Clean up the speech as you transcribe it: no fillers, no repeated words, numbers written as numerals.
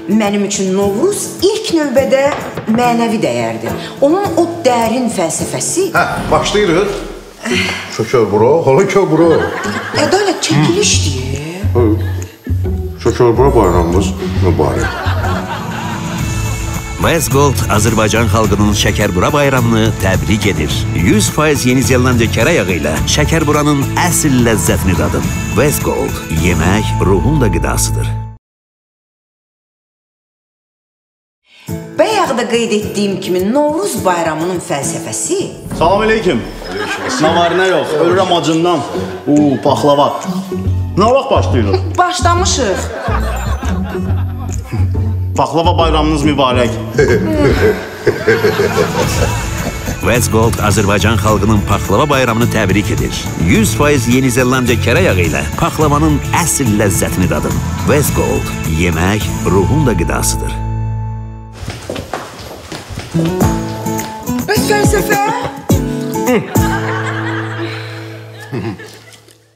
Mənim üçün Novruz ilk növbədə mənəvi dəyərdir. Onun o dərin fəlsəfəsi... Başlayırıq. Şəkər bura, hala bura. Ədalət çəkiliş deyir. Şəkər bura bayramımız mübarək. Westgold Azərbaycan xalqının Şəkərbura bayramını təbrik edir. 100% Yeni Zelandiya kərə yağı ilə Şəkərburanın əsl ləzzətini dadın. Westgold, yemək ruhun da qidasıdır. Bayaq da qeyd etdiyim kimi Novruz bayramının fəlsəfəsi... Salam aleyküm. Nə var, nə yox? Ölürəm acından. Paxlava. Nə vaxt başlayırıq? Başlamışıq. Paxlava bayramınız mübarək. Westgold Azərbaycan xalqının paxlava bayramını təbrik edir. 100% Yeni Zelandiya kərə yağı ilə paxlavanın əsl ləzzətini dadın. Westgold, yemək ruhun da qidasıdır. Bəs fəlsəfə?